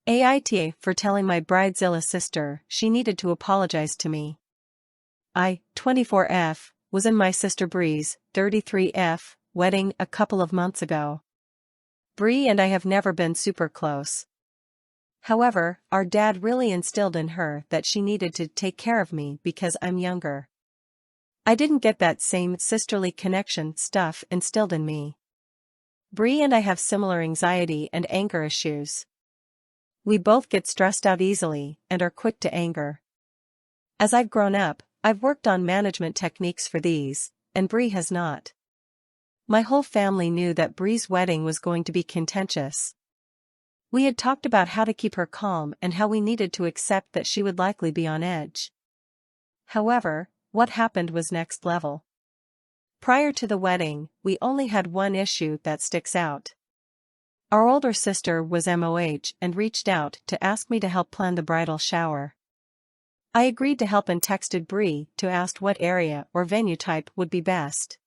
AITA for telling my Bridezilla sister she needed to apologize to me. I, 24F, was in my sister Bree's, 33F, wedding a couple of months ago. Bree and I have never been super close. However, our dad really instilled in her that she needed to take care of me because I'm younger. I didn't get that same sisterly connection stuff instilled in me. Bree and I have similar anxiety and anger issues. We both get stressed out easily and are quick to anger. As I've grown up, I've worked on management techniques for these, and Bree has not. My whole family knew that Bree's wedding was going to be contentious. We had talked about how to keep her calm and how we needed to accept that she would likely be on edge. However, what happened was next level. Prior to the wedding, we only had one issue that sticks out. Our older sister was MOH and reached out to ask me to help plan the bridal shower. I agreed to help and texted Bree to ask what area or venue type would be best.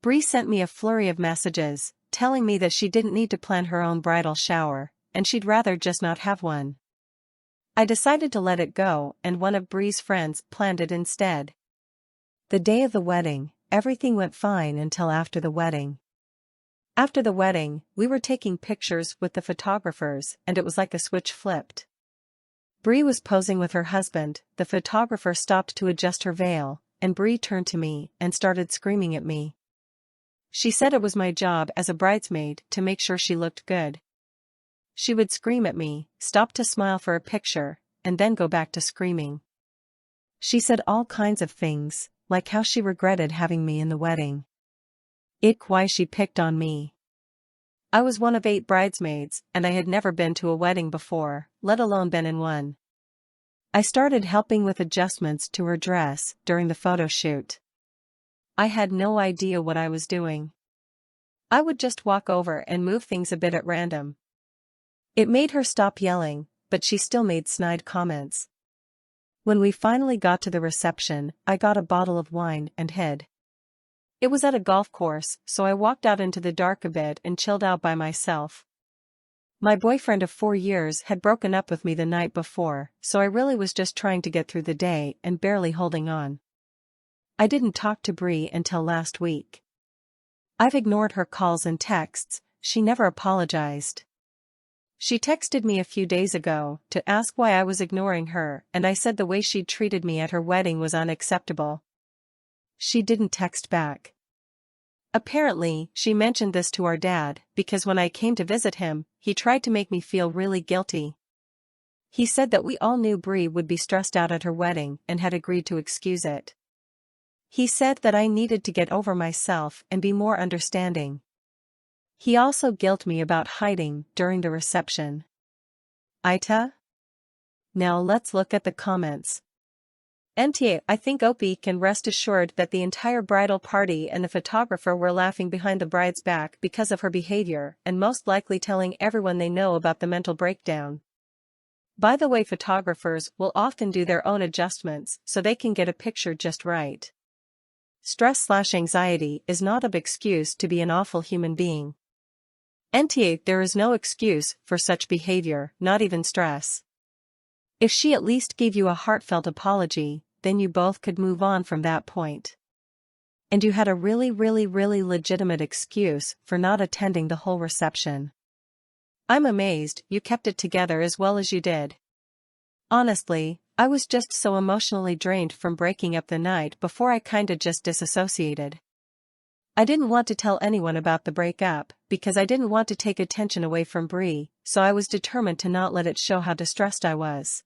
Bree sent me a flurry of messages, telling me that she didn't need to plan her own bridal shower, and she'd rather just not have one. I decided to let it go, and one of Bree's friends planned it instead. The day of the wedding, everything went fine until after the wedding. After the wedding, we were taking pictures with the photographers and it was like a switch flipped. Bree was posing with her husband, the photographer stopped to adjust her veil, and Bree turned to me and started screaming at me. She said it was my job as a bridesmaid to make sure she looked good. She would scream at me, stop to smile for a picture, and then go back to screaming. She said all kinds of things, like how she regretted having me in the wedding. Why she picked on me. I was one of 8 bridesmaids, and I had never been to a wedding before, let alone been in one. I started helping with adjustments to her dress during the photo shoot. I had no idea what I was doing. I would just walk over and move things a bit at random. It made her stop yelling, but she still made snide comments. When we finally got to the reception, I got a bottle of wine and hid. It was at a golf course, so I walked out into the dark a bit and chilled out by myself. My boyfriend of 4 years had broken up with me the night before, so I really was just trying to get through the day and barely holding on. I didn't talk to Bree until last week. I've ignored her calls and texts, she never apologized. She texted me a few days ago to ask why I was ignoring her, and I said the way she'd treated me at her wedding was unacceptable. She didn't text back. Apparently, she mentioned this to our dad, because when I came to visit him, he tried to make me feel really guilty. He said that we all knew Bree would be stressed out at her wedding and had agreed to excuse it. He said that I needed to get over myself and be more understanding. He also guilted me about hiding during the reception. AITA? Now let's look at the comments. NTA, I think Opie can rest assured that the entire bridal party and the photographer were laughing behind the bride's back because of her behavior and most likely telling everyone they know about the mental breakdown. By the way, photographers will often do their own adjustments so they can get a picture just right. Stress/anxiety is not an excuse to be an awful human being. NTA, there is no excuse for such behavior, not even stress. If she at least gave you a heartfelt apology, then you both could move on from that point. And you had a really legitimate excuse for not attending the whole reception. I'm amazed you kept it together as well as you did. Honestly, I was just so emotionally drained from breaking up the night before I kinda just disassociated. I didn't want to tell anyone about the breakup, because I didn't want to take attention away from Bree, so I was determined to not let it show how distressed I was.